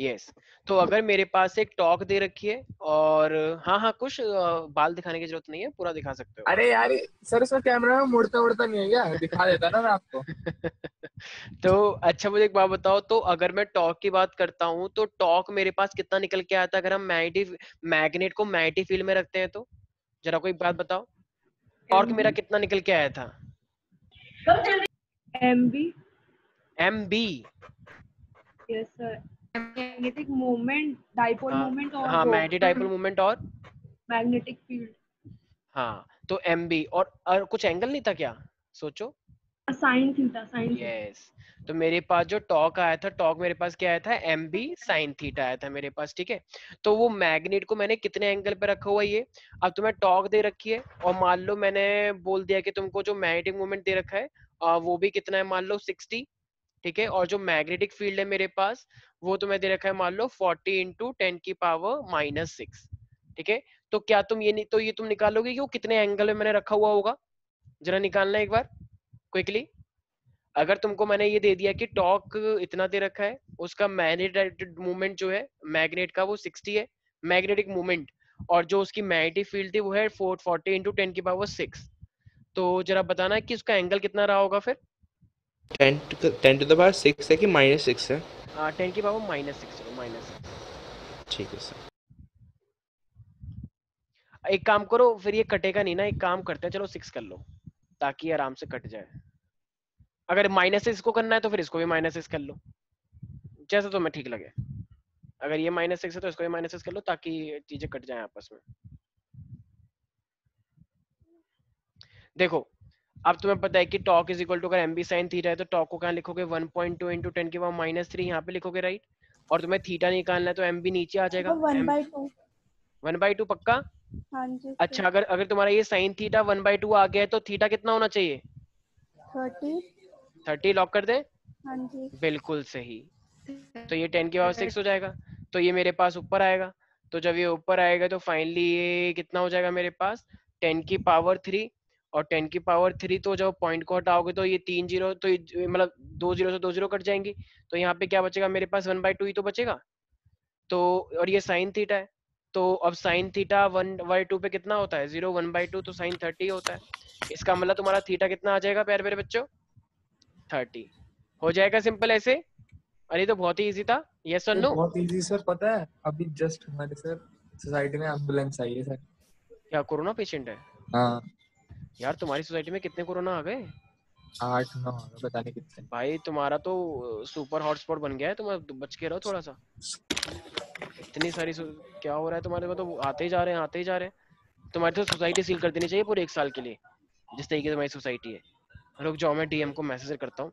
Yes. तो अगर मेरे पास एक टॉक दे रखी है और हाँ हाँ कुछ बाल दिखाने की जरूरत नहीं है, पूरा दिखा सकते अरे यार सर उसका कैमरा में मुड़ता उड़ता नहीं है क्या? दिखा देता ना मैं आपको। हो। तो अच्छा मुझे एक बात बताओ, तो अगर मैं टॉर्क की बात करता हूँ तो टॉर्क मेरे पास कितना निकल के आता है अगर हम मैग्नेट को मैग्नेटिक फील्ड में रखते हैं तो? जरा कोई बात बताओ, टॉर्क मेरा कितना निकल के आया था? MB। MB। Yes sir. Magnetic moment, dipole हाँ मोमेंट और हाँ, वो मैग्नेटिक डाइपोल मोमेंट और मैग्नेटिक फील्ड। हाँ, तो MB और कुछ एंगल नहीं था क्या? सोचो। Sign theta, sine theta. Yes. तो मेरे पास जो टॉक आया था, टॉक मेरे पास क्या आया था? MB साइन थीटा आया था मेरे पास, ठीक है। तो वो मैग्नेट को मैंने कितने एंगल पे रखा हुआ है ये? अब तुम्हें टॉक दे रखी है और मान लो मैंने बोल दिया कि तुमको जो मैग्नेटिक मोमेंट दे रखा है वो भी कितना है, मान लो 60, ठीक है। और जो मैग्नेटिक फील्ड है मेरे पास वो तुम्हें दे रखा है मान लो 40 इंटू 10⁻⁻⁶, ठीक है। तो क्या तुम ये नहीं, तो ये तुम निकालोगे कि वो कितने एंगल में मैंने रखा हुआ होगा? जरा निकालना एक बार क्विकली। अगर तुमको मैंने ये दे दिया कि टॉर्क इतना दे रखा है, उसका मैग्नेटिक मूवमेंट जो है मैग्नेट का वो 60 है मैग्नेटिक मूवमेंट, और जो उसकी मैग्नेटिक फील्ड थी वो है 440 इंटू 10⁻⁶, तो जरा बताना कि उसका एंगल कितना रहा होगा फिर? 10⁻⁶ है कि -6 है? 10⁻⁻⁶, चलो -6। ठीक है सर। एक काम करो, फिर ये कटेगा नहीं ना, एक काम करते हैं, चलो 6 कर लो ताकि आराम से कट जाए। अगर -6 को करना है तो फिर इसको भी -6 कर लो, जैसा तुम्हें ठीक लगे। अगर ये -6 है तो इसको भी -6 कर लो ताकि चीजें कट जाए आपस में। देखो, अब तुम्हें पता है कि टॉक इज इक्वल टू, अगर MB साइन थीटा है तो टॉक को कहाँ लिखोगे? 1.2 इंटू 10⁻³ यहाँ पे लिखोगे, राइट। और तुम्हें थीटा निकालना है तो MB नीचे आ जाएगा। 1/2। 1/2 पक्का? हाँ जी अच्छा, अगर अगर तुम्हारा ये साइन थीटा 1/2 आ गया है तो थीटा कितना होना चाहिए? 30। 30 लॉक कर दे। हाँ जी। बिल्कुल सही। तो ये 10⁻6 हो जाएगा, तो ये मेरे पास ऊपर आएगा। तो जब ये ऊपर आएगा तो फाइनली ये कितना हो जाएगा मेरे पास? 10⁻3। और 10⁻3, तो जब पॉइंट को हटाओगे तो ये 3 जीरो, तो मतलब 2 जीरो से 2 जीरो कट जाएंगी, तो यहाँ पे क्या बचेगा मेरे पास? 1/2 ही तो बचेगा। तो और ये साइन थीटा है, तो अब साइन थीटा 1/2 पे कितना होता है? 0। 1/2 तो साइन 30 होता है। इसका मतलब तुम्हारा थीटा कितना आ जाएगा प्यारे प्यारे बच्चों? 30। हो जाएगा सिंपल ऐसे। अरे तो बहुत ही इजी था, यस और ये नो? बहुत इजी सर, पता है अभी जस्ट हमारे सर सोसाइटी में एम्बुलेंस आई है सर। क्या कोरोना पेशेंट है? हाँ। यार तुम्हारी सोसाइटी में कितने कोरोना आ गए? 8-9 पता नहीं कितने। भाई तुम्हारा तो सुपर हॉटस्पॉट बन गया है, तुम बच के रहो थोड़ा सा। इतनी सारी क्या हो रहा है तुम्हारे को? तो आते ही जा रहे हैं, आते ही जा रहे हैं। तुम्हारी तो सोसाइटी सील कर देनी चाहिए पूरे 1 साल के लिए, जिस तरीके से तुम्हारी सोसाइटी है। रुक जाओ, मैं DM को मैसेज करता हूँ।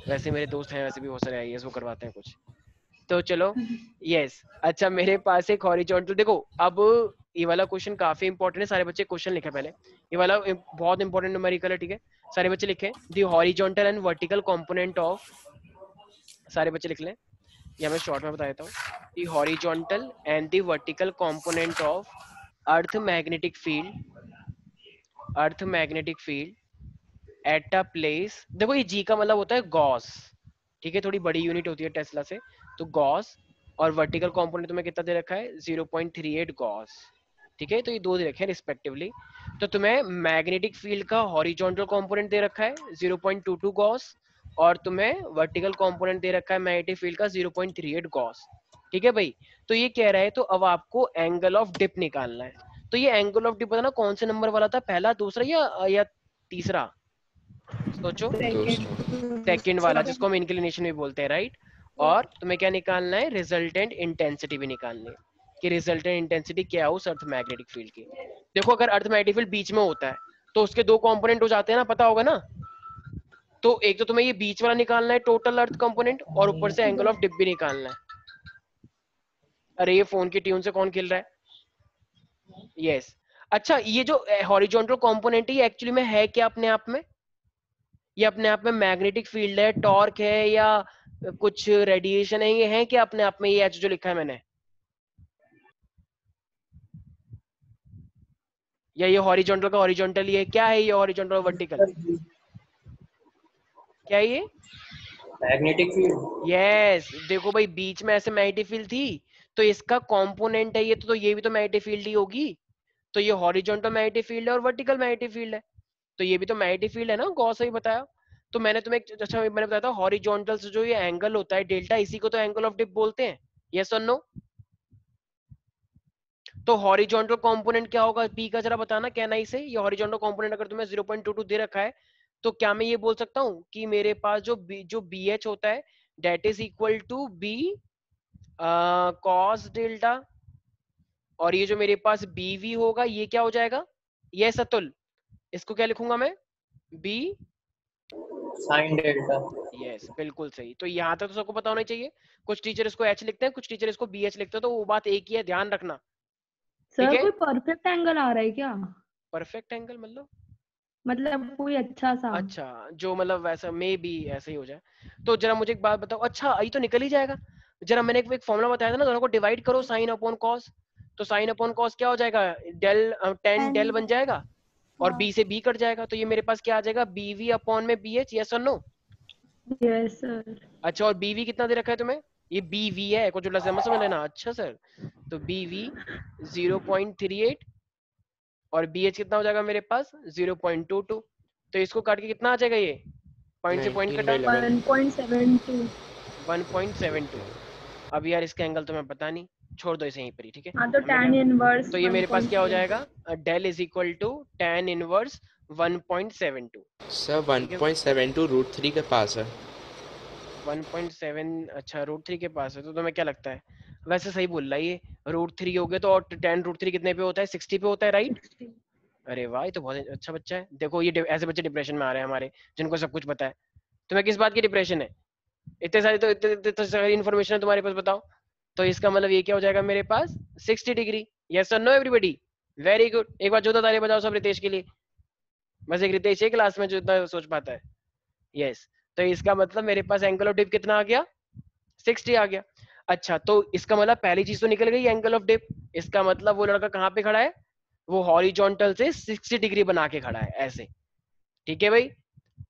वैसे मेरे दोस्त हैं, वैसे भी बहुत सारे IAS, वो करवाते हैं कुछ। तो चलो, यस। अच्छा, मेरे पास एक हॉरिजॉन्टल, देखो अब ये वाला क्वेश्चन काफी इंपॉर्टेंट है, सारे बच्चे क्वेश्चन लिखे पहले। ये वाला बहुत इंपॉर्टेंट न्यूमेरिकल है, ठीक है। सारे बच्चे लिखे the horizontal and vertical component of, सारे बच्चे लिख लें, या मैं शॉर्ट में बता देता हूँ। The horizontal and the vertical component of earth magnetic field, earth magnetic field at a place. देखो ये जी का मतलब होता है गॉस, ठीक है, थोड़ी बड़ी यूनिट होती है टेस्ला से, तो गॉस। और वर्टिकल कंपोनेंट तुम्हें कितना दे रखा है? 0.38 गॉस, ठीक है। तो ये दो दे रखे हैं रिस्पेक्टिवली। तो तुम्हें मैग्नेटिक फील्ड का हॉरिजॉन्टल कंपोनेंट दे रखा है 0.22 गॉस, और तुम्हें वर्टिकल कंपोनेंट दे रखा है मैग्नेटिक फील्ड का 0.38 गॉस, ठीक है भाई। तो ये कह रहा है, तो अब आपको एंगल ऑफ डिप निकालना है। तो ये एंगल ऑफ डिप बताना कौन से नंबर वाला था, पहला, दूसरा या तीसरा? सोचो। सेकंड वाला, जिसको हम इंक्लिनेशन भी बोलते हैं, राइट। और तुम्हें क्या निकालना है? रिजल्टेंट इंटेंसिटी भी निकालनी है, कि रिजल्टेंट इंटेंसिटी क्या है उस अर्थ मैग्नेटिक फील्ड की। देखो, अगर अर्थ मैग्नेटिक फील्ड बीच में होता है तो उसके दो कंपोनेंट हो जाते हैं ना, पता होगा ना। तो एक तो तुम्हें ये बीच वाला निकालना है टोटल अर्थ कंपोनेंट, और ऊपर से एंगल ऑफ डिप भी निकालना है। अरे ये फोन की ट्यून से कौन खेल रहा है? यस। अच्छा, ये जो हॉरिजॉन्टल कंपोनेंट है ये एक्चुअली में है क्या अपने आप में? ये अपने आप में मैग्नेटिक फील्ड है, टॉर्क है, या कुछ रेडिएशन है? ये है क्या अपने आप में, ये एच जो लिखा है मैंने? या ये हॉरिजॉन्टल का हॉरिजॉन्टल ही है? क्या है ये हॉरिजॉन्टल और वर्टिकल? क्या है ये? Magnetic field. यस देखो भाई बीच में ऐसे मैग्नेटिक फील्ड थी, तो इसका कंपोनेंट है ये, तो ये भी तो मैग्नेटिक फील्ड ही होगी। तो ये हॉरिजॉन्टल मैग्नेटिक फील्ड है और वर्टिकल मैग्नेटिक फील्ड है, तो ये भी तो मैग्नेटिक फील्ड है ना, गॉस ने ही बताया। तो मैंने तुम्हें अच्छा मैंने बताया था हॉरिजॉन्टल से जो ये एंगल होता है डेल्टा, इसी को तो एंगल ऑफ डिप बोलते हैं। यस और नो? तो हॉरिजॉन्टल कंपोनेंट क्या होगा पी का, जरा बताना कहना ही से। ये हॉरिजॉन्टल कंपोनेंट अगर तुम्हें 0.22 दे रखा है, तो क्या मैं ये बोल सकता हूँ कि मेरे पास जो बी एच होता है that is equal to B cos delta, और ये जो मेरे पास बी वी होगा ये क्या हो जाएगा? यस अतुल, इसको क्या लिखूंगा मैं? B sine delta. यस बिल्कुल सही। तो यहाँ तक तो सबको पता होना चाहिए। कुछ टीचर इसको एच लिखते हैं, कुछ टीचर इसको बी एच लिखते हैं, तो वो बात एक ही है, ध्यान रखना। ठीक सर है, कोई परफेक्ट एंगल आ रहा है क्या? परफेक्ट एंगल मतलब कोई अच्छा सा। अच्छा जो मतलब वैसा मे बी ऐसे ही हो जाए। तो जरा मुझे एक बात बताओ, अच्छा आई तो निकल ही जाएगा। जरा मैंने एक फॉर्मूला बताया था ना, दोनों को डिवाइड करो साइन अपॉन कॉस। तो साइन अपॉन कॉस क्या हो जाएगा? डेल टेन डेल एन बन जाएगा, और हाँ बी से बी कट जाएगा, तो ये मेरे पास क्या आ जाएगा? बी वी अपॉन में बी एच। यस और नो? Yes sir. अच्छा और बी वी कितना दे रखा है तुम्हें? ये बी वी है, कुछ उल्टा समझ समझ लेना। अच्छा सर, तो बी वी 0.38 और बी एच कितना हो जाएगा मेरे पास? 0.22। तो इसको काट के कितना आ जाएगा? ये पॉइंट से पॉइंट कटा, 19/11। 1.72। 1.72। अब यार इसका एंगल तो मैं पता नहीं, छोड़ दो इसे यहीं पर ही, ठीक है। हाँ तो अब मैं tan क्या, इनवर्स तो ये मेरे पास क्या हो 1.72। जाएगा? Del is equal to tan inverse 1.72। Sir ठीक है 1.72 √3 के पास है। 1.7, अच्छा √3 के पास है, तो तुम्हें क्या लगता है? वैसे सही बोल रहा है ये, √3 हो गया तो, और tan √3 कितने पे होता है? 60 पे होता है, राइट? 60। अरे वाह, ये तो बहुत अच्छा बच्चा है। देखो ये ऐसे बच्चे डिप्रेशन में आ रहे हैं हमारे, जिनको सब कुछ पता है। तुम्हें किस बात की डिप्रेशन है? इतने सारी तो इतने सारी इन्फॉर्मेशन है तुम्हारे पास, बताओ। तो इसका मतलब ये क्या हो जाएगा मेरे पास? 60 डिग्री। यस और नो एवरीबॉडी? Very good. एक बार जोरदार ताली बजाओ सब रितेश के लिए। बस एक रितेश है क्लास में जो इतना सोच पाता है। यस, तो इसका मतलब मेरे पास एंगल ऑफ डिप कितना आ गया? 60 आ गया। अच्छा तो इसका मतलब पहली चीज तो निकल गई, एंगल ऑफ डिप। इसका मतलब वो लड़का कहाँ पे खड़ा है? वो हॉरिजॉन्टल से 60 डिग्री बना के खड़ा है ऐसे। ठीक है भाई।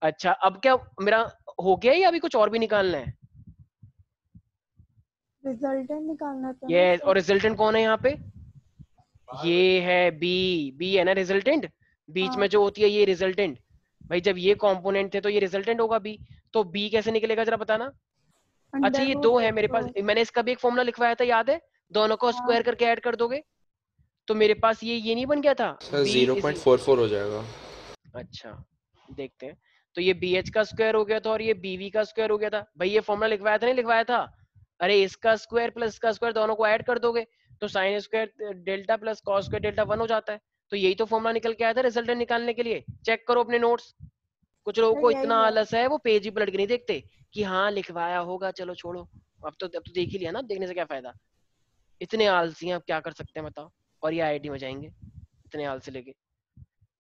अच्छा अब क्या मेरा हो गया या अभी कुछ और भी निकालना है? रिजल्टेंट निकालना था ना यस, सर। और रिजल्टेंट कौन है यहाँ पे? ये है बी। बी है ना रिजल्टेंट, बीच में हाँ जो होती है ये रिजल्टेंट। भाई जब ये कंपोनेंट थे तो ये रिजल्टेंट होगा बी। तो बी कैसे निकलेगा जरा बताना। अच्छा अंडर ये दो रूट है एक मेरे तो पास, मैंने इसका भी एक फॉर्मूला लिखवाया था, याद है? दोनों को हाँ स्क्वायर करके ऐड कर दोगे तो मेरे पास ये नहीं बन गया था? सर बी इज, 0.44 हो जाएगा। अच्छा देखते हैं। तो ये बी एच का स्क्वायर हो गया था और ये बी वी का स्क्वायर हो गया था। भाई ये फॉर्मूला लिखवाया था नहीं लिखवाया था? अरे इसका स्क्वायर प्लस इसका स्क्वायर दोनों को ऐड कर दोगे तो sine square delta plus cos square delta 1 हो जाता है। तो यही तो फॉर्मूला निकल के आया था रिजल्टेंट निकालने के लिए। चेक करो अपने नोट्स। कुछ लोगों सर को इतना यही है। आलस है वो पेज ही पलट के नहीं देखते कि हाँ लिखवाया होगा, चलो छोड़ो। अब तो देख ही लिया ना, देखने से क्या फायदा। इतने आलसी हैं, अब क्या कर सकते हैं बताओ। और ये आईआईटी में जाएंगे इतने आलसी लेके।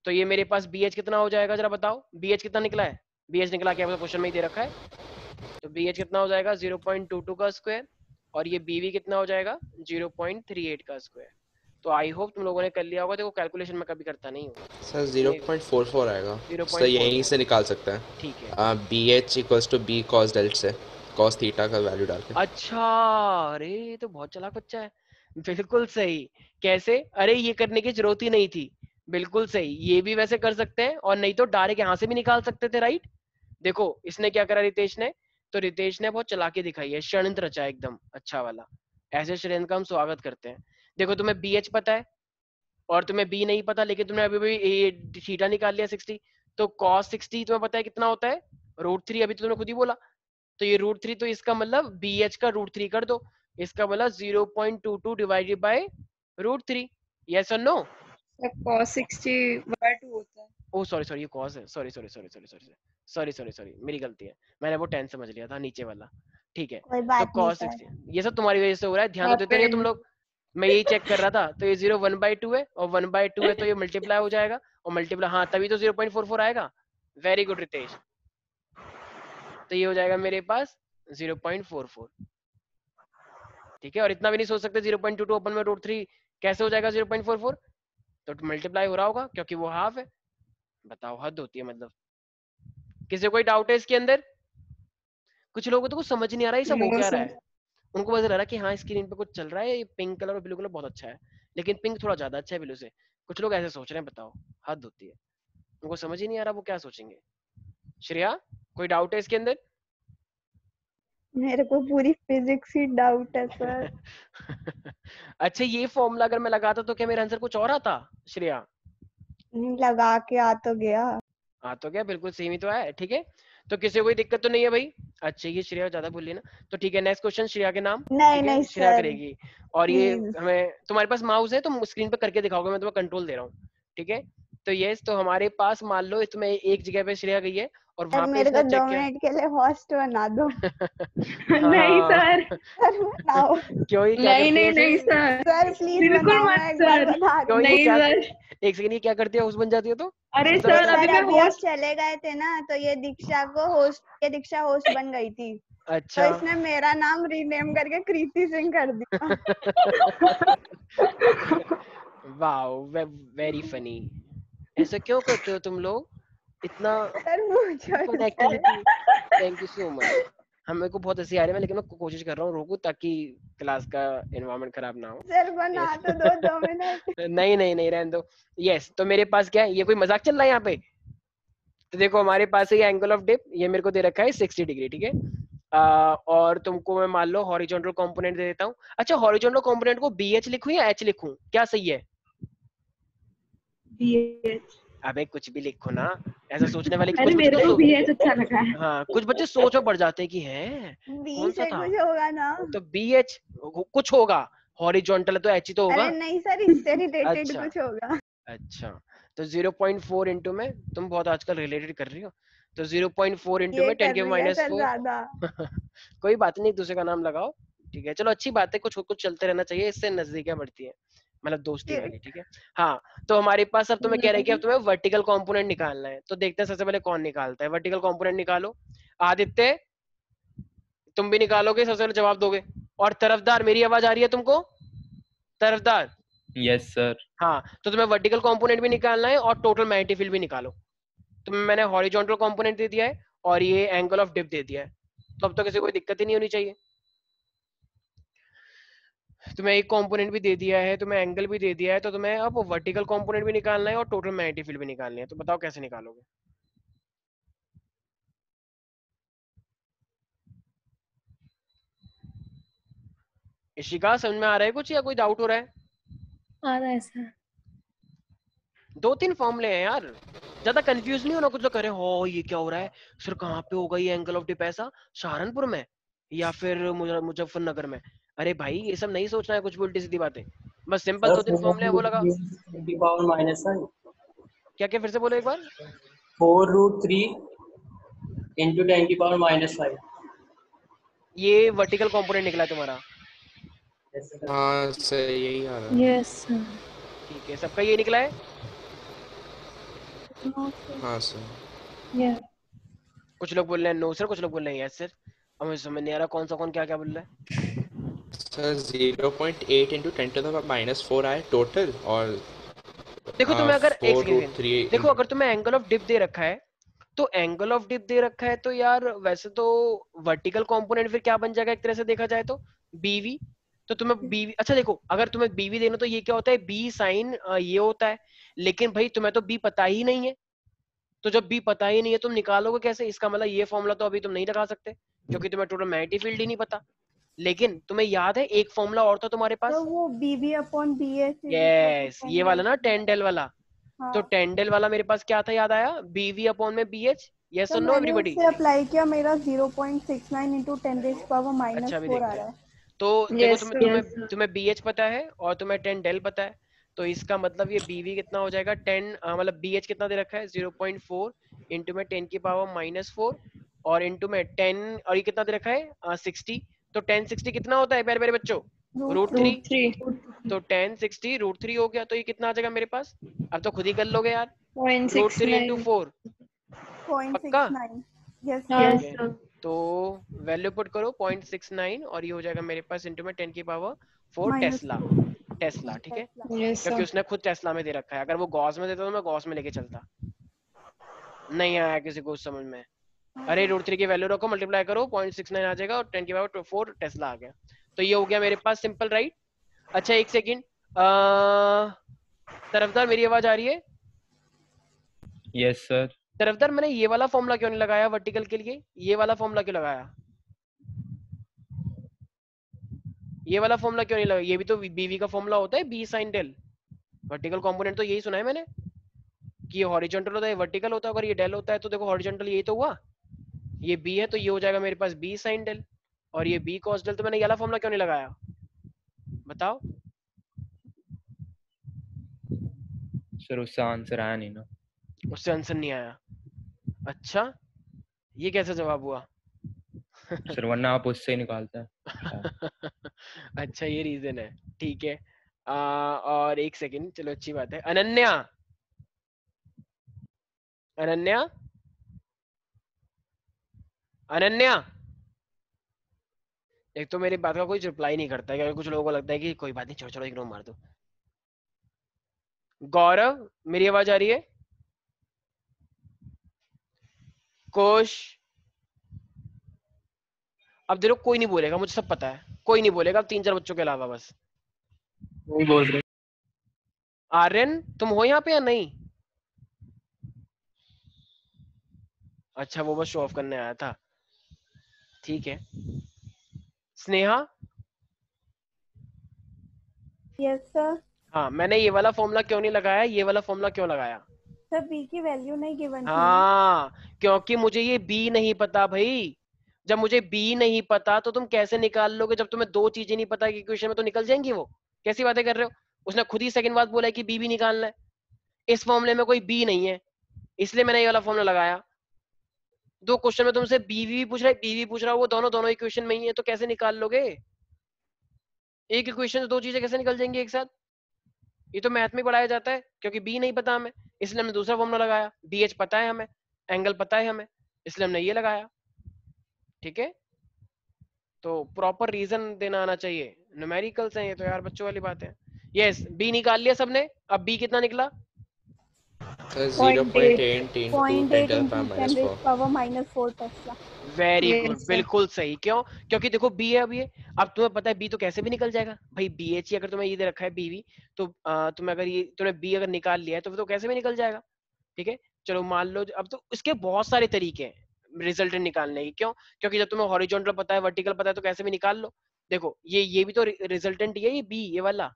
तो ये मेरे पास बी एच कितना हो जाएगा जरा बताओ? बी एच कितना निकला है? बी एच निकला क्या क्वेश्चन में ही दे रखा है। तो बी एच कितना हो जाएगा? 0.22 का स्क्वायर, और ये बी वी कितना हो जाएगा? 0.38 का स्क्वायर। तो आई होप तुम लोगों ने कर लिया होगा। देखो कैलकुलेशन में कभी करता नहीं हूँ। सर मैं 0.44 आएगा। सर यहीं 0.44 से निकाल सकते ठीक है। हैं, B H equals to B cos delta से, कॉस थीटा का वैल्यू डाल के। अच्छा, अरे ये तो बहुत चालाक बच्चा है। बिल्कुल सही। कैसे? अरे ये करने की जरूरत ही नहीं थी। बिल्कुल सही, ये भी वैसे कर सकते हैं, और नहीं तो डायरेक्ट यहाँ से भी निकाल सकते थे, राइट? देखो इसने क्या करा रितेश ने, तो रितेश ने बहुत चालाकी दिखाई है, षड्यंत्र रचा है एकदम अच्छा वाला। ऐसे षड्यंत्र का हम स्वागत करते हैं। देखो तुम्हें बी एच पता है और तुम्हें बी नहीं पता, लेकिन तुमने अभी भी ये थीटा निकाल लिया 60। तो कॉस 60 तुम्हें पता है कितना होता है? √3, अभी तो तुमने खुद ही बोला। तो ये √3, तो इसका मतलब बी एच का √3 कर दो। इसका मतलब 0.22 डिवाइडेड बाय √3। यस और नो? सर cos 60/2 होता है। ओ सॉरी सॉरी, ये कॉस है, sorry sorry sorry sorry sorry sorry sorry sorry, मेरी गलती है। मैंने वो 10 समझ लिया था नीचे वाला। ठीक है। कोई तो बात नहीं कॉस सर। 60, ये सब तुम्हारी वजह से हो रहा है, ध्यान तो देते नहीं हो तुम लोग। मैं यही चेक कर रहा था। तो ये 0 1/2 है, और 1/2 है तो ये मल्टीप्लाई हो जाएगा, और मल्टीप्लाई, हाँ तभी तो 0.44 आएगा। Very good Ritesh. तो ये हो जाएगा मेरे पास 0.44। ठीक है, और इतना भी नहीं सोच सकते 0.22 अपन में √3 कैसे हो जाएगा 0.44? तो मल्टीप्लाई हो रहा होगा क्योंकि वो हाफ है। बताओ, हद होती है मतलब। किसी कोई डाउट है इसके अंदर? कुछ लोगों को तो कुछ समझ नहीं आ रहा है ये सब हो No, क्या sir. रहा है। उनको बस लग रहा है कि हाँ स्क्रीन पे कुछ चल रहा है, ये पिंक कलर और ब्लू कलर बहुत अच्छा है, लेकिन पिंक थोड़ा ज्यादा अच्छा है ब्लू से। कुछ लोग ऐसे सोच रहे हैं, बताओ, हद होती है। उनको समझ ही नहीं आ रहा वो क्या सोचेंगे। श्रेया, कोई डाउट है इसके अंदर? मेरे को पूरी फिजिक्स ही डाउट है सर। अच्छा, ये फॉर्मूला अगर मैं लगाता तो क्या मेरा आंसर कुछ और आता श्रेया? लगा के आ तो गया। हाँ तो क्या, बिल्कुल सेम ही तो है। ठीक है, तो किसी को कोई दिक्कत तो नहीं है भाई? अच्छा, ये श्रेया ज्यादा बोली ना, तो ठीक है, नेक्स्ट क्वेश्चन श्रेया के नाम। नहीं ठीक है, नहीं श्रेया सर, करेगी। और ये प्लीज। हमें, तुम्हारे पास माउस है, तुम स्क्रीन पे करके दिखाओगे, मैं तुम्हें कंट्रोल दे रहा हूँ। ठीक है, तो यस, तो हमारे पास मान लो इसमें एक जगह पे श्रेया गई है और सर वहां पे मेरे को इसने 2 चेक किया। मिनट के लिए होस्ट बना दो। नहीं हाँ सर, सर बनाओ। क्यों, ये क्या नहीं करती है नहीं नहीं ऐसे? सर, सर प्लीज बिल्कुल बनाओ, मत मैं एक बार सर। बता रही क्यों, हूँ। ये नहीं क्या, सर। एक सेकंड, ये क्या करती है, उस बन जाती है तो? अरे सबसे सर, पहले अभी सर मैं अभी आप होस्ट। चले गए थे ना, तो ये दीक्षा होस्ट बन गई थी, तो अच्छा। इसने मेरा नाम रीनेम करके कृति सिंह कर दिया। Wow, very funny. ऐसा क्यों करते हो तुम लोग इतना, सर पूछो fun sir. Activity? Thank you so much. हमें को बहुत हंसी आ रही है, लेकिन मैं कोशिश कर रहा हूँ रोकूं ताकि क्लास का एनवायरनमेंट खराब ना हो। सर बना Yes. तो दो 2 मिनट। नहीं नहीं नहीं, रहने दो। यस, तो मेरे पास क्या है, ये कोई मजाक चल रहा है यहाँ पे? तो देखो हमारे पास है ये एंगल ऑफ डिप, ये मेरे को दे रखा है 60 डिग्री। ठीक है, और तुमको मैं मान लो हॉरिजॉन्टल कंपोनेंट दे देता हूँ। अच्छा, हॉरिजॉन्टल कंपोनेंट को BH लिखूं या H लिखूं, क्या सही है? BH। अबे कुछ भी लिखो ना, ऐसा सोचने वाले अरे कुछ बच्चे मेरे तो को BH अच्छा लगा है। हाँ, कुछ बच्चे सोच में पड़ जाते हैं कि है बी कौन सा से था, कुछ होगा ना? तो BH कुछ होगा, हॉरिजॉन्टल तो H ही तो अरे होगा। नहीं सर, इससे रिलेटेड अच्छा कुछ होगा। अच्छा, तो 0.4 इंटू में, तुम बहुत आजकल रिलेटेड कर रही हो, तो 0.4 इंटू ये में 10 कर के रही है माइनस सर 4। ज्यादा। कोई बात नहीं, एक दूसरे का नाम लगाओ। ठीक है, चलो अच्छी बात है, कुछ कुछ चलते रहना चाहिए, इससे नजदीकियां बढ़ती है, मतलब दोस्ती वाली। ठीक है, हाँ, तो हमारे पास अब तुम्हें कह रहे हैं कि अब तुम्हें वर्टिकल कंपोनेंट निकालना है, तो देखते हैं सबसे पहले कौन निकालता है। वर्टिकल कंपोनेंट निकालो। आदित्य, तुम भी निकालोगे, सबसे पहले जवाब दोगे। और तरफदार, मेरी आवाज आ रही है तुमको? तरफदार, यस सर। हाँ, तो तुम्हें वर्टिकल कंपोनेंट भी निकालना है और टोटल मैग्नेटिक फील्ड भी निकालो। तो मैंने हॉरिजॉन्टल कंपोनेंट दे दिया है और ये एंगल ऑफ डिप दे दिया है, तो अब तो किसी को कोई दिक्कत ही नहीं होनी चाहिए। तुम्हें एक कंपोनेंट भी दे दिया है, तुम्हें एंगल भी दे दिया है, तो तुम्हें अब वर्टिकल कंपोनेंट भी निकालना है और टोटल मैग्नेटिक फील्ड भी निकालनी है। तो बताओ कैसे निकालोगे? इशिका, समझ में आ रहा है कुछ या कोई डाउट हो रहा है? आ रहा है सर। 2-3 फॉर्मूले हैं यार, ज्यादा कंफ्यूज नहीं होना। कुछ लोग कह रहे हो ये क्या हो रहा है सर, कहाँ पे होगा ये एंगल ऑफ डिप, ऐसा सहारनपुर में या फिर मुजफ्फरनगर में? अरे भाई ये सब नहीं सोचना है, कुछ भी उल्टी सीधी बातें, बस सिंपल 2-3 फॉर्मूले हैं वो लगा। 4√3 क्या क्या, फिर से बोलो एक बार। 4√3 into 10⁻⁵ ये वर्टिकल कंपोनेंट निकला तुम्हारा? हाँ सर, यही आ रहा है। Yes sir. ठीक है, सबका ये निकला है? हाँ सर। यस। कुछ लोग बोल रहे हैं नो सर, कुछ लोग बोल रहे हैं यस सर। अब मुझे समझ नहीं आ रहा कौन सा कौन क्या क्या बोल रहा है। सर 0.8 इंटू 10⁻⁴ आए टोटल, और देखो तुम्हें अगर एक 4√3 सेकंड देखो, अगर तुम्हें एंगल ऑफ डिप दे रखा है, तो एंगल ऑफ डिप दे रखा है तो यार वैसे तो वर्टिकल कंपोनेंट फिर क्या बन जाएगा एक तरह से देखा जाए तो? BV। तो तुम्हें BV, अच्छा देखो, अगर तुम्हें BV देना तो ये क्या होता है, B साइन ये होता है, लेकिन भाई तुम्हें तो B पता ही नहीं है, तो जब B पता ही नहीं है तुम निकालोगे कैसे? इसका मतलब ये फॉर्मूला तो अभी तुम नहीं लगा सकते, क्योंकि तुम्हें टोटल मैग्नेटिक फील्ड ही नहीं पता। लेकिन तुम्हें याद है एक फॉर्मूला और था तुम्हारे पास? तो वो BB/BS यस, ये वाला ना, टेंडेल वाला। हाँ। तो टेंडेल वाला मेरे पास क्या था, याद आया? BV/BH। यस तो और नो मैंने एवरीबॉडी? उससे अप्लाई किया, मेरा 0.69 into 10⁻⁻⁴ अच्छा, अभी आ देखते रहा हैं। है। तो देखो, Yes, तुम्हें sir. तुम्हें तुम्हें BH पता है और तुम्हें 10 डेल पता है, तो इसका मतलब ये BV कितना हो जाएगा, 10 मतलब BH कितना दे रखा है 0.4 इंटू में 10⁻⁻⁴ और इंटू में 10, और ये कितना दे रखा है 60। तो 1060 कितना होता है प्यारे प्यारे बच्चों? √3। √3. तो 1060 √3 हो गया, तो ये कितना आ जाएगा मेरे पास? अब तो खुद ही कर लोगे यार, √3 इंटू 0.69. 4। पक्का? 0.69। यस हाँ. ठीक है, तो वैल्यू पुट करो 0.69 और ये हो जाएगा मेरे पास इंटू में 10⁻⁴ टेस्ला। टेस्ला, ठीक है, Yes, क्योंकि sir. उसने खुद टेस्ला में दे रखा है। अगर वो गॉस में देता तो मैं गॉस में लेके चलता। नहीं आया किसी को समझ में? अरे √3 की वैल्यू रखो, मल्टीप्लाई करो, 0.69 आ जाएगा और 10 की पावर 4 टेस्ला आ गया। तो ये हो गया मेरे पास सिंपल, राइट। अच्छा एक सेकंड, तरफदार मेरी आवाज आ रही है? Yes sir. तरफदार मैंने ये वाला फॉर्मूला क्यों नहीं लगाया वर्टिकल के लिए? ये वाला फॉर्मूला क्यों लगाया? ये वाला फॉर्मूला क्यों नहीं लगाया? ये भी तो बीवी का फॉर्मूला होता है, B sine del. Vertical component तो यही सुना है मैंने कि ये हॉरिजॉन्टल होता है, वर्टिकल होता है। अगर ये डेल होता है तो देखो हॉरिजॉन्टल यही तो हुआ, ये बी है तो ये हो जाएगा मेरे पास बी साइन डेल, और ये बी कॉस डेल। तो मैंने ये वाला फॉर्मूला क्यों नहीं लगाया बताओ? सर उससे आंसर आया नहीं ना। उससे आंसर नहीं आया? अच्छा, ये कैसा जवाब हुआ? सर वरना आप उससे ही निकालते हैं। अच्छा ये रीजन है, ठीक है। और एक सेकंड, चलो अच्छी बात है। अनन्या, अनन्या, अनन्या, एक तो मेरी बात का कोई रिप्लाई नहीं करता है, क्योंकि कुछ लोगों को लगता है कि कोई बात नहीं, छोड़ो छोड़ो, इग्नोर मार दो। गौरव, मेरी आवाज आ रही है? कोश, अब देखो कोई नहीं बोलेगा, मुझे सब पता है, कोई नहीं बोलेगा अब 3-4 बच्चों के अलावा, बस। वो बोल रहे। आर्यन, तुम हो यहाँ पे या नहीं? अच्छा वो बस शो ऑफ करने आया था, ठीक है। Sneha, yes sir. हाँ मैंने ये वाला फॉर्मूला क्यों नहीं लगाया, ये वाला फॉर्मूला क्यों लगाया? सर बी की वैल्यू नहीं गिवन थी ना। हाँ, क्योंकि मुझे ये बी नहीं पता भाई। जब मुझे बी नहीं पता तो तुम कैसे निकाल लोगे? जब तुम्हें दो चीजें नहीं पता कि इक्वेशन में, तो निकल जाएंगी वो? कैसी बातें कर रहे हो? उसने खुद ही सेकंड बात बोला है कि बी भी निकालना है। इस फॉर्मूले में कोई बी नहीं है, इसलिए मैंने ये वाला फॉर्मूला लगाया। दो क्वेश्चन में तुमसे बी भी पूछ रहा है, बी भी पूछ रहा है, वो दोनों दोनों इक्वेशन में ही है, तो कैसे निकाल लोगे? एक इक्वेशन से दो चीजें कैसे निकल जाएंगी एक साथ? ये तो मैथ में पढ़ाया जाता है। क्योंकि बी नहीं पता हमें, इसलिए हमने दूसरा फॉर्मूला लगाया। बी एच पता है हमें, एंगल पता है हमें, इसलिए हमने ये लगाया, ठीक है। तो प्रॉपर रीजन देना आना चाहिए। न्यूमेरिकल्स हैं ये तो यार, बच्चों वाली बात है। यस, बी निकाल लिया सबने। अब बी कितना निकला? Sir 0.8 0.8 into 10 0.8 to the into power 10 minus raise 4. Power -4 tesla. Very good, yes sir बिल्कुल सही। क्यों? क्योंकि देखो बी है अब ये, अब तुम्हें पता है बी तो कैसे भी निकल जाएगा भाई। बी एच ही अगर तुम्हें ये दे रखा है बीवी, तो तुम्हें अगर ये तुमने बी अगर निकाल लिया है तो कैसे भी निकल जाएगा, ठीक है। चलो मान लो, अब तो इसके बहुत सारे तरीके हैं रिजल्टेंट निकालने की। क्यों? क्योंकि जब तुम्हें हॉरिजॉन्टल पता है, वर्टिकल पता है, तो कैसे भी निकाल लो। देखो ये भी तो रिजल्टेंट ही है, ये बी, ये वाला।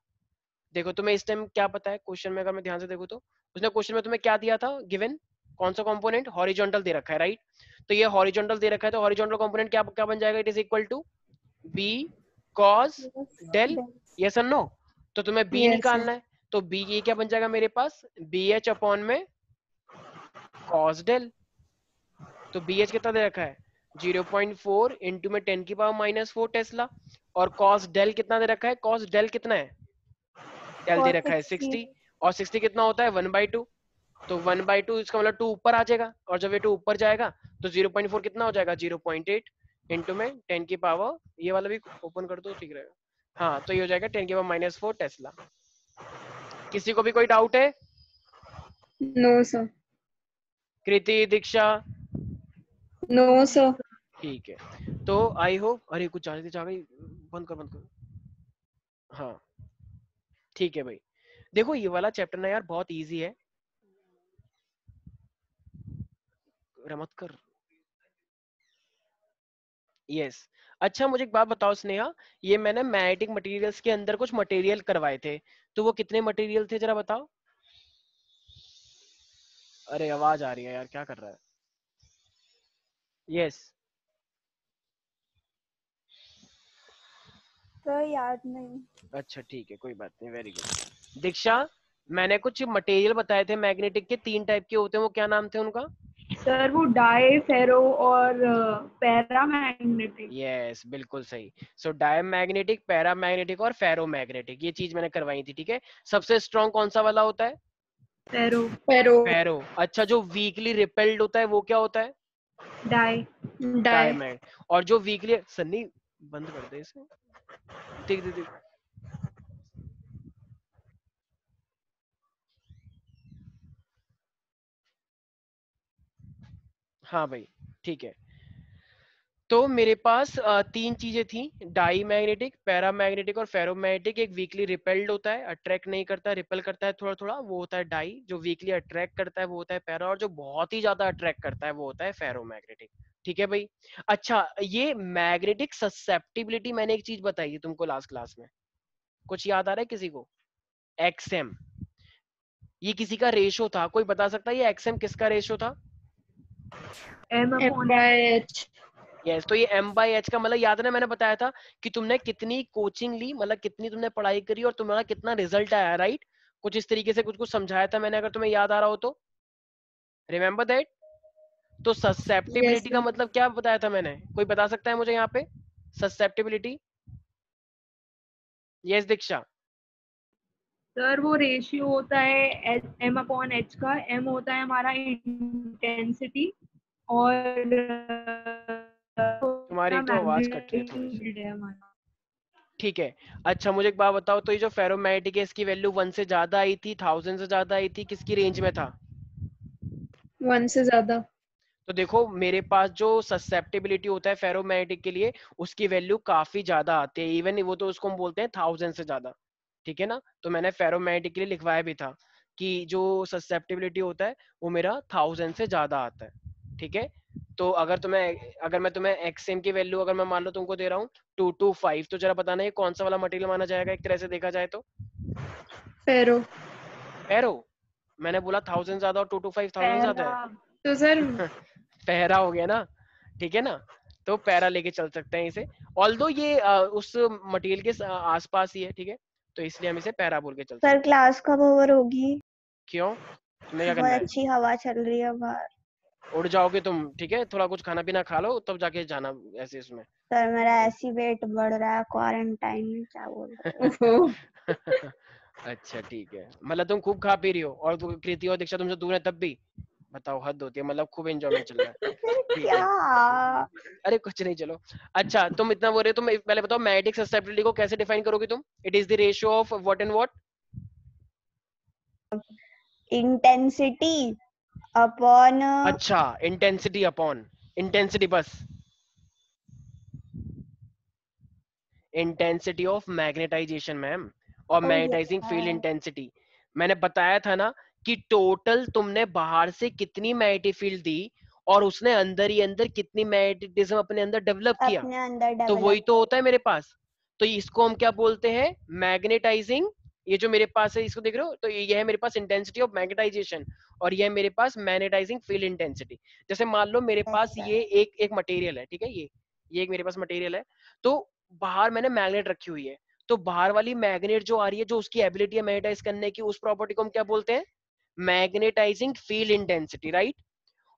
देखो तुम्हें इस टाइम क्या पता है क्वेश्चन में, अगर मैं ध्यान से देखो तो उसने क्वेश्चन में तुम्हें क्या दिया था गिवन? कौन सा कंपोनेंट? हॉरिजॉन्टल दे रखा है, राइट। तो ये हॉरिजॉन्टल दे रखा है, तो हॉरिजॉन्टल कंपोनेंट क्या क्या बन जाएगा? It is equal to B cos del, yes और नो। तो तुम्हें बी yes sir निकालना है, तो बी ये क्या बन जाएगा मेरे पास? बी एच अपॉन में कॉस डेल। तो बी एच कितना दे रखा है? 0.4 इंटू में 10 की पावर -4 टेस्ला। और कॉस डेल कितना दे रखा है? कॉस डेल कितना है? डेल दे रखा है 60, और 60 कितना होता है? 1/2। तो 1/2 इसका मतलब 2 ऊपर आ जाएगा, और जब ये 2 ऊपर जाएगा तो 0.4 कितना हो जाएगा? 0.8 इंटू में 10 की पावर, ये वाला भी ओपन कर दो ठीक रहेगा। हाँ तो ये हो जाएगा 10 की पावर -4 टेस्ला। किसी को भी कोई डाउट है? no sir कृति, दीक्षा? no sir ठीक है, तो आई होप, अरे कुछ जा गई, बंद कर बंद कर। हाँ ठीक है भाई। देखो ये वाला चैप्टर ना यार बहुत इजी है, रमत कर। यस। अच्छा मुझे एक बात बताओ स्नेहा, ये मैंने मैग्नेटिक मटेरियल्स के अंदर कुछ मटेरियल करवाए थे, तो वो कितने मटेरियल थे जरा बताओ? अरे आवाज आ रही है यार, क्या कर रहा है? यस। सर याद नहीं। अच्छा ठीक है, कोई बात नहीं, वेरी गुड। दीक्षा, मैंने कुछ मटेरियल बताए थे मैग्नेटिक के, 3 टाइप के होते हैं, वो क्या नाम थे उनका? सर वो डाई, फेरो और पैरामैग्नेटिक। यस बिल्कुल सही। सो डायमैग्नेटिक, पैरामैग्नेटिक और फेरोमैग्नेटिक, ये चीज मैंने करवाई थी, ठीक है। सबसे स्ट्रॉन्ग कौन सा वाला होता है? फेरो। pero फेरो। अच्छा जो वीकली रिपेल्ड होता है वो क्या होता है? डाई। die diamond. और जो वीकली, सन्नी बंद कर दे इसे, देख देख देख। हाँ भाई ठीक है, तो मेरे पास तीन चीजें थी, डाई मैग्नेटिक, पैरामैग्नेटिक और फेरोमैग्नेटिक। एक वीकली रिपेल्ड होता है, अट्रैक्ट नहीं करता, रिपेल करता है थोड़ा थोड़ा, वो होता है डाई। जो वीकली अट्रैक्ट करता है वो होता है पैरा, और जो बहुत ही ज्यादा अट्रैक्ट करता है वो होता है फेरोमैग्नेटिक। ठीक है भाई। अच्छा, ये मैग्नेटिक ससेप्टिबिलिटी मैंने एक चीज बताई है तुमको लास्ट क्लास में, कुछ याद आ रहा है किसी को? एक्सएम, ये किसी का रेशो था, कोई बता सकता है ये एक्सएम किसका रेशो था? M/H। यस, तो ये m/h का मतलब याद है ना, मैंने बताया था कि तुमने कितनी कोचिंग ली, मतलब कितनी तुमने पढ़ाई करी और तुम्हारा कितना रिजल्ट आया, राइट? कुछ इस तरीके से कुछ कुछ समझाया था मैंने, अगर तुम्हें याद आ रहा हो तो रिमेम्बर दैट। तो Yes, ससेप्टिबिलिटी का sir. मतलब क्या बताया था मैंने, कोई बता सकता है मुझे यहाँ पे? ससेप्टिबिलिटी। यस दीक्षा। सर वो रेशियो होता है M/H का। M होता है हमारा इंटेंसिटी और तुम्हारी एक तो आवाज कट रही है थोड़ी सी। मैग्नीट्यूड है हमारा। ठीक है, अच्छा मुझे एक बात बताओ, तो ये जो फेरोमैग्नेटिक है इसकी वैल्यू 1 से ज्यादा आई थी, 1000 से ज्यादा आई थी, किसकी रेंज में था? 1 से ज्यादा। तो देखो मेरे पास जो ससेप्टिबिलिटी होता है फेरोमैग्नेटिक के लिए, उसकी वैल्यू काफी ज्यादा आती है, इवन वो तो उसको हम बोलते हैं 1000 से ज्यादा। ठीक है ना, तो मैंने फेरोमैग्नेटिक के लिए लिखवाया भी था कि जो ससेप्टिबिलिटी होता है वो मेरा 1000 से ज्यादा आता है। ठीक है, तो अगर मैं तुम्हें एक्सएम की वैल्यू अगर मैं मान लो तुमको दे रहा हूँ 225, तो जरा बताना ये कौन सा वाला मटेरियल माना जाएगा एक तरह से देखा जाए तो? फेरो। फेरो। मैंने बोला 1000 ज्यादा और 225,000 ज्यादा है। पैरा। तो सर पैरा हो गया ना, ठीक है ना, तो पैरा लेके चल सकते हैं इसे। ऑल्दो ये उस मटेरियल के आसपास ही है, ठीक है, तो इसलिए हम इसे पैरा बोल के चलते सर हैं। क्लास कब ओवर होगी? क्यों, तुम्हें क्या बहुत करना है? अच्छी हवा चल रही है बाहर। उड़ जाओगे तुम, ठीक है, थोड़ा कुछ खाना पीना खा लो तब जाके जाना ऐसे इसमें। सर मेरा ऐसी वेट बढ़ रहा है क्वारंटाइन में, क्या बोल रहे हो? ओहो। अच्छा ठीक है, मतलब तुम खूब खा पी रही हो और कृति और दीक्षा तुमसे दूर है तब भी? बताओ, हद होती है, मतलब खूब एंजॉयमेंट चल रहा है। फिर ठीक क्या? है, अरे कुछ नहीं, चलो। अच्छा तुम इतना बोल रहे हो, तुम पहले बताओ मैग्नेटिक ससेप्टिबिलिटी को कैसे डिफाइन करोगे तुम? It is the ratio of what and what? Intensity upon अच्छा, इंटेंसिटी अपॉन इंटेंसिटी, बस इंटेंसिटी ऑफ मैग्नेटाइजेशन मैम, और मैग्नेटाइजिंग फील्ड इंटेंसिटी। मैंने बताया था ना कि टोटल तुमने बाहर से कितनी मैग्नेटिक फील्ड दी और उसने अंदर ही अंदर कितनी मैग्नेटिज्म अपने अंदर डेवलप किया, अपने अंदर तो वही डेवलप। तो होता है मेरे पास। तो इसको हम क्या बोलते हैं? मैग्नेटाइजिंग। ये जो मेरे पास है इसको देख रहे हो, तो ये है मेरे पास इंटेंसिटी ऑफ मैग्नेटाइजेशन, और ये है मेरे पास मैग्नेटाइजिंग फील्ड इंटेंसिटी। जैसे मान लो मेरे पास ये एक मटेरियल है, ठीक है, ये एक मेरे पास मटेरियल है, तो बाहर मैंने मैग्नेट रखी हुई है, तो बाहर वाली मैग्नेट जो आ रही है, जो उसकी एबिलिटी है मैग्नेटाइज करने की, उस प्रॉपर्टी को हम क्या बोलते हैं? Magnetising field intensity, right?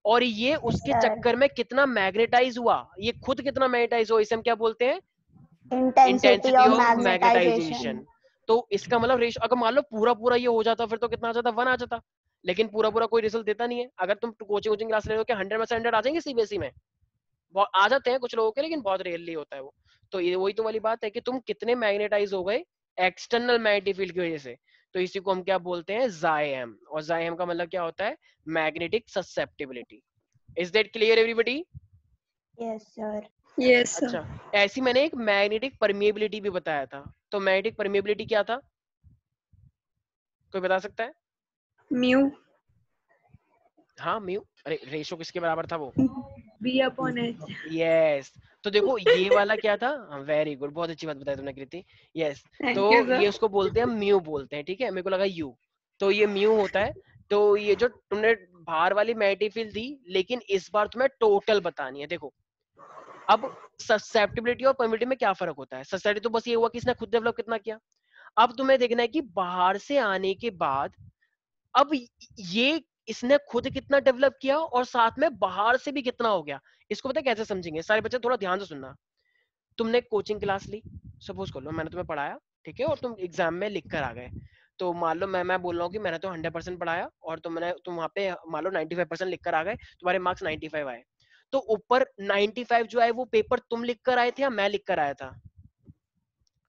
और ये उसके चक्कर में कितना मैग्नेटाइज हुआ, ये खुद कितना मैग्नेटाइज हुआ, इसे हम क्या बोलते हैं? Intensity intensity of of magnetisation. Magnetisation. तो इसका मतलब रेशियो, अगर मान लो पूरा पूरा ये हो जाता फिर तो कितना आ जाता? 1 आ जाता, लेकिन पूरा पूरा कोई रिजल्ट देता नहीं है। अगर तुम कोचिंग क्लास ले रहे हो, क्या 100 में से 100 आ जाएंगे सीबीएसई में? आ जाते हैं कुछ लोगों के, लेकिन बहुत रेयरली होता है वो। तो ये वही तो वाली बात है कि तुम कितने मैग्नेटाइज हो गए एक्सटर्नल मैग्नेटिक फील्ड की वजह से, तो इसी को हम क्या बोलते हैं? जाइम। और जाइम का मतलब क्या होता है? Magnetic susceptibility. Is that clear everybody? Yes sir. Yes sir. अच्छा, ऐसी मैंने एक मैग्नेटिक परमिएबिलिटी भी बताया था, तो मैग्नेटिक परमिएबिलिटी क्या था, कोई बता सकता है? म्यू। हाँ म्यू, अरे रेशो किसके बराबर था वो? B/H। यस, तो देखो ये वाला क्या था? वेरी गुड, बहुत अच्छी बात बताई तुमने कृति। यस, थैंक तो यू ये सर। उसको बोलते हैं म्यू बोलते हैं, ठीक है, मेरे को लगा यू। तो ये म्यू होता है। तो ये जो तुमने बाहर वाली मैग्नेटिक फील्ड दी, लेकिन इस बार तुम्हें टोटल बतानी है। देखो अब ससेप्टिबिलिटी और परमिटिविटी में क्या फर्क होता है? ससेप्टिबिलिटी तो बस ये हुआ कि इसने खुद डेवलप कितना किया। अब तुम्हें देखना है कि बाहर से आने के बाद अब ये इसने खुद कितना डेवलप किया और साथ में बाहर से भी कितना हो गया। इसको पता है कैसे समझेंगे सारे बच्चे? थोड़ा ध्यान से सुनना। तुमने कोचिंग क्लास ली, सपोज कर लो मैंने तुम्हें पढ़ाया, ठीक है, और तुम एग्जाम में लिख कर आ गए। तो मान लो मैं बोल रहा हूँ कि मैंने तो 100% पढ़ाया और तुम वहां पे मान लो 95% लिख कर आ गए, तुम्हारे मार्क्स 95 आए। तो ऊपर 95 जो आए वो पेपर तुम लिख कर आए थे या मैं लिख कर आया था?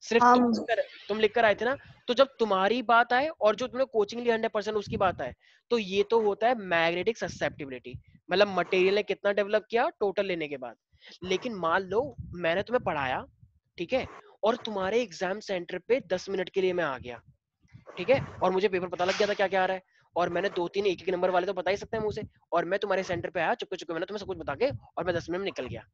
सिर्फ तुम लिख कर आए थे ना। तो जब तुम्हारी बात आए और जो तुमने कोचिंग ली 100% उसकी बात आए, तो ये तो होता है मैग्नेटिक ससेप्टिबिलिटी। मतलब मटेरियल ने कितना डेवलप किया टोटल लेने के बाद। लेकिन मान लो मैंने तुम्हें पढ़ाया, ठीक है, और तुम्हारे एग्जाम सेंटर पे 10 मिनट के लिए मैं आ गया, ठीक है, और मुझे पेपर पता लग गया था क्या क्या आ रहा है, और मैंने 2-3 एक एक नंबर वाले तो बता ही सकते हैं मुझे, और मैं तुम्हारे सेंटर पे आया चुपके चुपके, मैंने तुम्हें सब कुछ बता के और मैं 10 मिनट में निकल गया।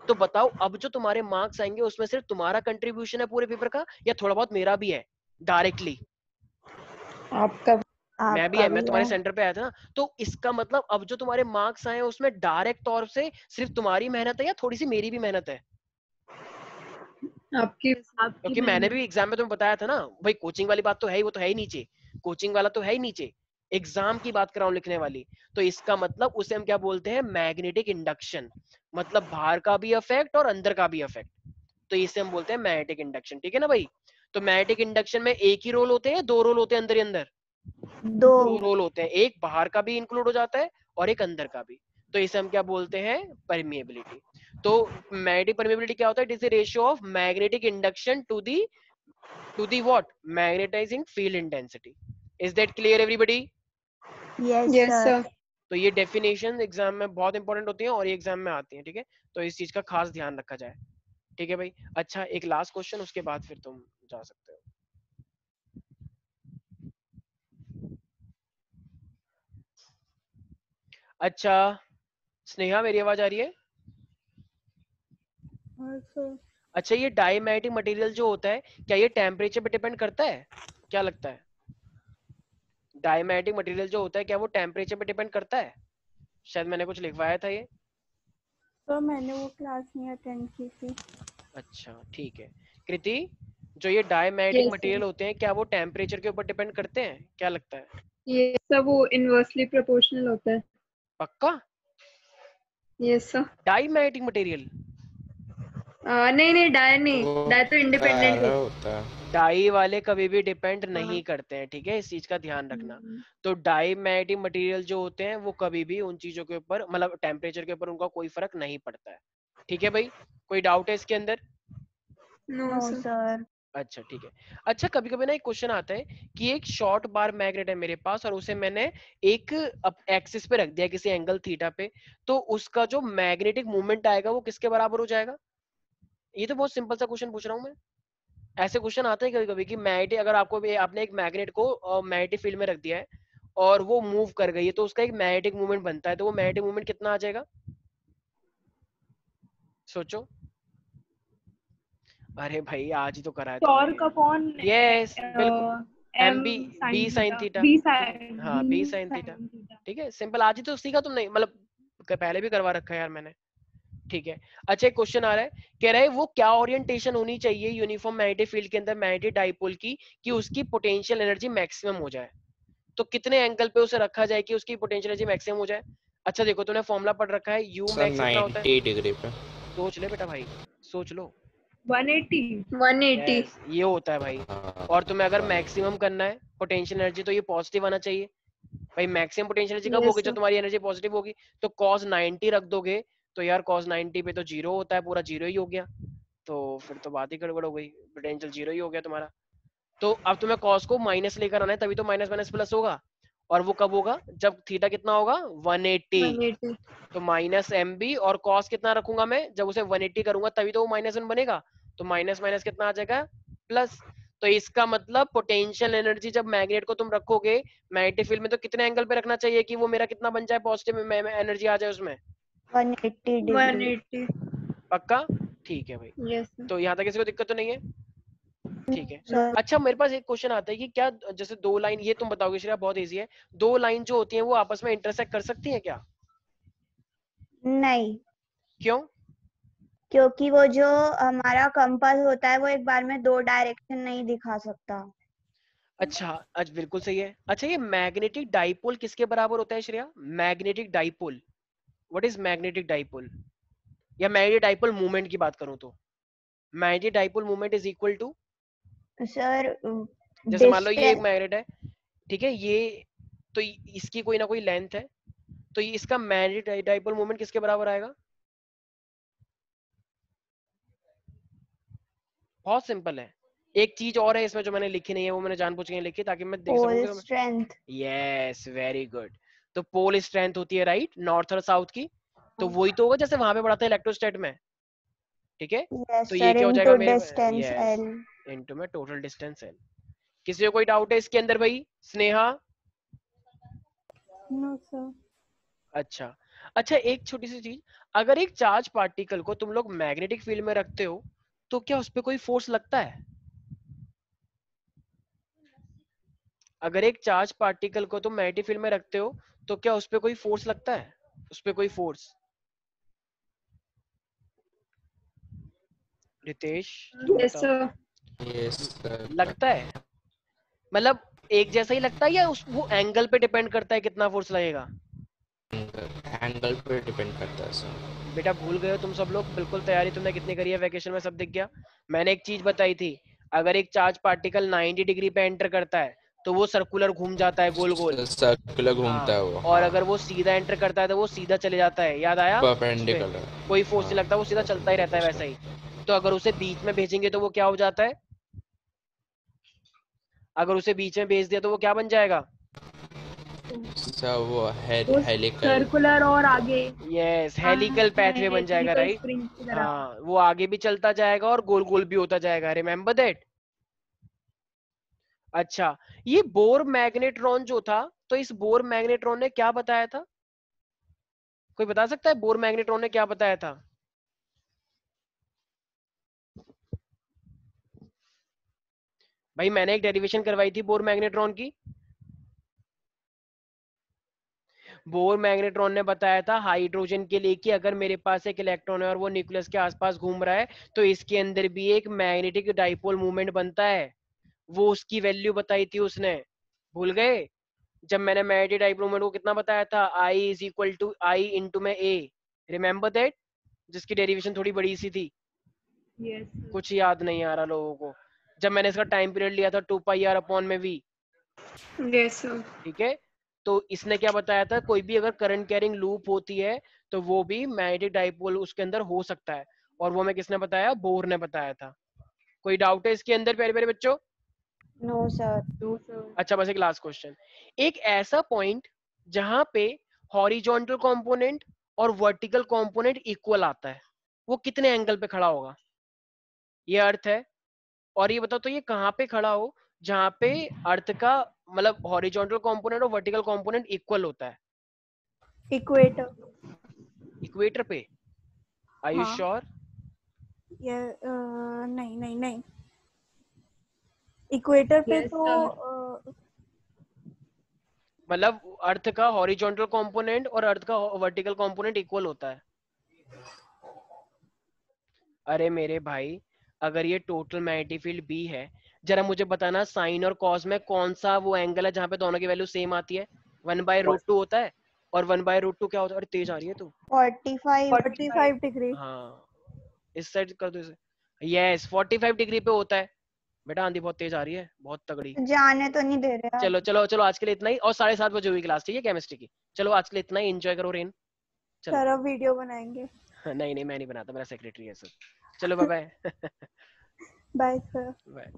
तो बताओ अब जो तुम्हारे मार्क्स आएंगे उसमें सिर्फ तुम्हारा कंट्रीब्यूशन है पूरे पेपर का, या थोड़ा बहुत मेरा भी है डायरेक्टली? आपका मैं भी आपका है, मैं भी तुम्हारे है। सेंटर पे आया था ना। तो इसका मतलब अब जो तुम्हारे मार्क्स आए हैं उसमें डायरेक्ट तौर से सिर्फ तुम्हारी मेहनत है या थोड़ी सी मेरी भी मेहनत है? आपकी आपकी क्योंकि मैंने भी मेहनत। एग्जाम में तुम्हें बताया था ना भाई, कोचिंग वाली बात तो है ही, वो तो है ही नीचे, कोचिंग वाला तो है ही नीचे, एग्जाम की बात कर रहा हूं लिखने वाली। तो इसका मतलब उसे हम क्या बोलते हैं, मैग्नेटिक इंडक्शन, मतलब बाहर का भी इफेक्ट और अंदर का भी इफेक्ट, तो इसे हम बोलते हैं मैग्नेटिक इंडक्शन, ठीक है ना भाई। तो मैग्नेटिक इंडक्शन में एक ही रोल होते हैं, दो रोल होते हैं अंदर ही अंदर? दो। दो रोल होते हैं, एक बाहर का भी इंक्लूड हो जाता है और एक अंदर का भी। तो इसे हम क्या बोलते हैं, परमिएबिलिटी। तो मैग्नेटिक परमिएबिलिटी क्या होता है, it is the ratio of magnetic induction to the what, magnetising field intensity. Is that clear everybody? Yes yes sir. Sir. तो ये डेफिनेशन एग्जाम में बहुत इंपॉर्टेंट होती हैं और ये एग्जाम में आती हैं, ठीक है, तो इस चीज का खास ध्यान रखा जाए, ठीक है भाई। अच्छा एक लास्ट क्वेश्चन, उसके बाद फिर तुम जा सकते हो। अच्छा स्नेहा मेरी आवाज आ रही है? अच्छा ये डाईमैग्नेटिक मटेरियल जो होता है, क्या ये टेम्परेचर पे डिपेंड करता है, क्या लगता है? डाईमैग्नेटिक मटेरियल जो होता है क्या वो टेम्परेचर पे डिपेंड करता है? शायद मैंने कुछ लिखवाया था ये। तो मैंने वो क्लास नहीं अटेंड की थी। अच्छा ठीक है। कृति, जो ये डाईमैग्नेटिक यस मटेरियल सर। होते हैं क्या वो टेम्परेचर के ऊपर डिपेंड करते हैं, क्या लगता है? ये सब वो इनवर्सली प्रोपोर्शनल होता है। पक्का? Yes sir. Diamagnetic material? नहीं नहीं, डाई नहीं, वो डाई तो इंडिपेंडेंट पैरा होता होता है। डाई वाले कभी भी डिपेंड है। नहीं करते हैं, ठीक है, इस चीज का ध्यान रखना। हम्म। तो डाईमैग्नेटिक मटेरियल जो होते हैं वो कभी भी उन चीजों के ऊपर, मतलब टेम्परेचर के ऊपर उनका कोई फर्क नहीं पड़ता है, ठीक है भाई। कोई डाउट है इसके अंदर? No no sir. सर। अच्छा ठीक है। अच्छा कभी कभी ना एक क्वेश्चन आता है कि एक शॉर्ट बार मैग्नेट है मेरे पास और उसे मैंने एक एक्सिस पे रख दिया किसी एंगल थीटा पे, तो उसका जो मैग्नेटिक मूवमेंट आएगा वो किसके बराबर हो जाएगा? ये तो बहुत सिंपल सा क्वेश्चन पूछ रहा हूँ मैं। ऐसे क्वेश्चन आते हैं कभी कभी कि मैग्नेटिक, अगर आपको भी आपने एक मैग्नेट को मैग्नेटिक फील्ड में रख दिया है और वो मूव कर गई है तो उसका एक मैग्नेटिक मूवमेंट बनता है, तो वो मैग्नेटिक मूवमेंट कितना आ जाएगा, सोचो। अरे भाई आज ही तो करा है तुमने। टॉर्क अपॉन यस बिल्कुल, M M B sine B sine theta, theta, B ठीक है, साइन हाँ B sine theta, sine theta. ठीक है, सिंपल, आज ही तो सीखा तुमने, मतलब पहले भी करवा रखा है यार मैंने, ठीक है। अच्छा एक क्वेश्चन आ रहा है, कह रहा है वो क्या ओरिएंटेशन होनी चाहिए यूनिफॉर्म मैग्नेटिक फील्ड के अंदर मैग्नेटिक डाइपोल की कि उसकी पोटेंशियल एनर्जी मैक्सिमम हो जाए, तो कितने एंगल पे उसे रखा जाए कि उसकी पोटेंशियल एनर्जी मैक्सिमम हो जाए? अच्छा देखो तूने फॉर्मूला पढ़ रखा है, यू सर मैक्स कितना होता है? 90 डिग्री पे। सोच ले बेटा भाई, सोच लो। 180। 180। यस ये होता है भाई। हाँ, और तुम्हें अगर 180। मैक्सिमम करना है पोटेंशियल एनर्जी तो ये पॉजिटिव आना चाहिए भाई। मैक्सिमम पोटेंशियल एनर्जी कब यस होगी, जब सर। तुम्हारी एनर्जी पॉजिटिव होगी। तो cos 90 रख दोगे तो यार cos 90 पे तो जीरो होता है, पूरा जीरो ही हो गया, तो फिर तो बात ही गड़बड़ हो गई, पोटेंशियल जीरो ही हो गया तुम्हारा। तो अब तुम्हें cos को माइनस लेकर आना है, तभी तो माइनस माइनस प्लस होगा, और वो कब होगा, जब थीटा कितना होगा 180। 180। तो माइनस एम बी, और cos कितना रखूंगा मैं, जब उसे 180 करूंगा तभी तो वो -1 बनेगा, तो माइनस माइनस कितना आ जाएगा, प्लस। तो इसका मतलब पोटेंशियल एनर्जी जब मैग्नेट को तुम रखोगे मैग्नेटिक फील्ड में, तो कितने एंगल पे रखना चाहिए कि वो मेरा कितना बन जाए, पॉजिटिव एनर्जी आ जाए उसमें? 180 डिग्री। 180। पक्का? ठीक है भाई। Yes sir. तो यहाँ तक किसी को दिक्कत तो नहीं है? ठीक है। सर अच्छा मेरे पास एक क्वेश्चन आता है कि क्या जैसे दो लाइन, ये तुम बताओगे श्रेया, बहुत इजी है, दो लाइन जो होती हैं वो आपस में इंटरसेक्ट कर सकती हैं क्या? नहीं, क्यों? क्योंकि वो जो हमारा कंपास होता है वो एक बार में दो डायरेक्शन नहीं दिखा सकता। अच्छा आज बिल्कुल सही है। अच्छा ये मैग्नेटिक डाइपोल किसके बराबर होता है Shreya, magnetic dipole, what is magnetic dipole? या मैग्नेटिक डाइपोल मूवमेंट की बात करूं तो magnetic dipole movement is equal to, sir जैसे मान लो ये एक डिस्टेंस। मैग्नेट है, ठीक है, ये तो इसकी कोई ना कोई लेंथ है, तो इसका मैग्नेटिक डाइपोल मूवमेंट किसके बराबर आएगा? बहुत सिंपल है। एक चीज और है इसमें जो मैंने लिखी नहीं है, वो मैंने जानबूझ के नहीं लिखी ताकि मैं देख सकूं पोल कि स्ट्रेंथ। Yes very good. तो पोल स्ट्रेंथ होती है राइट, नॉर्थ और साउथ की, तो वही तो होगा जैसे वहां पे पढ़ा था इलेक्ट्रोस्टैट में, ठीक है। यस तो ये सर, क्या हो इनटू जाएगा मेरे, डिस्टेंस यस, एल। इनटू में टोटल डिस्टेंस एल। किसी को कोई डाउट है इसके अंदर भाई? स्नेहा? No sir. अच्छा अच्छा, एक छोटी सी चीज, अगर एक चार्ज पार्टिकल को तुम लोग मैग्नेटिक फील्ड में रखते हो तो क्या उस पर कोई फोर्स लगता है? अगर एक चार्ज पार्टिकल को तुम मैग्नेटिक फील्ड में रखते हो तो क्या उस पर कोई फोर्स लगता है? उस पर कोई फोर्स? रितेश तुम यस बताओ। सर। Yes sir. लगता है? मतलब एक जैसा ही लगता है या उस वो एंगल पे डिपेंड करता है कितना फोर्स लगेगा? एंगल पे डिपेंड करता है सर। बेटा भूल गए हो तुम सब लोग, बिल्कुल तैयारी तुमने कितनी करी है वैकेशन में सब दिख गया। मैंने एक चीज बताई थी, अगर एक चार्ज पार्टिकल 90 डिग्री पे एंटर करता है तो वो सर्कुलर घूम जाता है गोल गोल। सर्कुलर घूमता है हाँ, वो, और हाँ। अगर वो सीधा एंटर करता है तो वो सीधा चले जाता है, याद आया उस पे? परपेंडिकुलर। कोई फोर्स नहीं हाँ, लगता, वो सीधा चलता ही रहता है वैसा ही। तो अगर उसे बीच में भेजेंगे तो वो क्या हो जाता है? अगर उसे बीच में भेज दिया तो वो क्या बन जाएगा? सर वो वो हेलिकल। सर्कुलर और आगे यस, हेलिकल पैथवे बन जाएगा हेलिकल राइट। स्प्रिंग की तरह। हाँ, वो आगे भी चलता जाएगा और गोल गोल भी होता जाएगा, रिमेम्बर दैट। अच्छा, ये बोर मैग्नेट्रॉन जो था, तो इस बोर मैग्नेट्रॉन ने क्या बताया था? कोई बता सकता है बोर मैग्नेट्रॉन ने क्या बताया था? भाई मैंने एक डेरिवेशन करवाई थी बोर मैग्नेट्रॉन की। बोर मैग्नेट्रॉन ने बताया था हाइड्रोजन के लिए कि अगर मेरे पास एक इलेक्ट्रॉन है और वो न्यूक्लियस के आसपास घूम रहा है तो इसके अंदर भी एक मैग्नेटिक डाइपोल मूवमेंट बनता है। वो उसकी वैल्यू बताई थी उसने, भूल गए? जब मैंने मैग्नेटिक डाइपोल मूवमेंट को कितना बताया था, I is equal to I into में ए, रिमेम्बर दैट? जिसकी डेरिवेशन थोड़ी बड़ी सी थी, यस कुछ याद नहीं आ रहा लोगों को? जब मैंने इसका टाइम पीरियड लिया था 2 पाई आर अपॉन में वी, यस सर। ठीक है। तो इसने क्या बताया था, कोई भी अगर करंट कैरिंग लूप होती है तो वो भी मैग्नेटिक डाइपोल उसके अंदर हो सकता है, और वो हमें किसने बताया? बोर ने बताया था। कोई डाउट है इसके अंदर प्यारे प्यारे बच्चों? No sir. No sir. अच्छा, बस एक लास्ट क्वेश्चन, एक ऐसा पॉइंट जहां पे हॉरिजॉन्टल कंपोनेंट और वर्टिकल कंपोनेंट इक्वल आता है, वो कितने एंगल पे खड़ा होगा? ये अर्थ है, और ये बताओ तो ये कहाँ पे खड़ा हो जहां पे अर्थ का मतलब हॉरिजॉन्टल कंपोनेंट और वर्टिकल कंपोनेंट इक्वल होता है? इक्वेटर। इक्वेटर पे? आर यू हाँ। श्योर? ये नहीं नहीं नहीं, इक्वेटर पे यस तो सर। मतलब अर्थ का हॉरिजॉन्टल कंपोनेंट और अर्थ का वर्टिकल कंपोनेंट इक्वल होता है। अरे मेरे भाई, अगर ये टोटल मैग्नेटिक फील्ड बी है, जरा मुझे बताना साइन और कॉस में कौन सा वो एंगल है जहां पे दोनों की वैल्यू सेम आती है? 1/√2 होता है, और 1/√2 क्या होता है? अरे तेज आ रही है तू। 45 डिग्री। हाँ, इस साइड कर दो इसे। यस, 45 डिग्री पे होता है। बेटा आंधी बहुत तेज आ रही है, बहुत तगड़ी। जाने तो नहीं दे रहे आप। चलो चलो चलो, आज के लिए इतना ही, और 7:30 बजे हुई क्लास, ठीक है केमिस्ट्री की। चलो आज के लिए इतना ही, एंजॉय करो रेन। चलो। सर अब वीडियो बनाएंगे। नहीं नहीं, मैं नहीं बनाता, मेरा सेक्रेटरी है सर। चलो bye bye. Bye sir. Bye.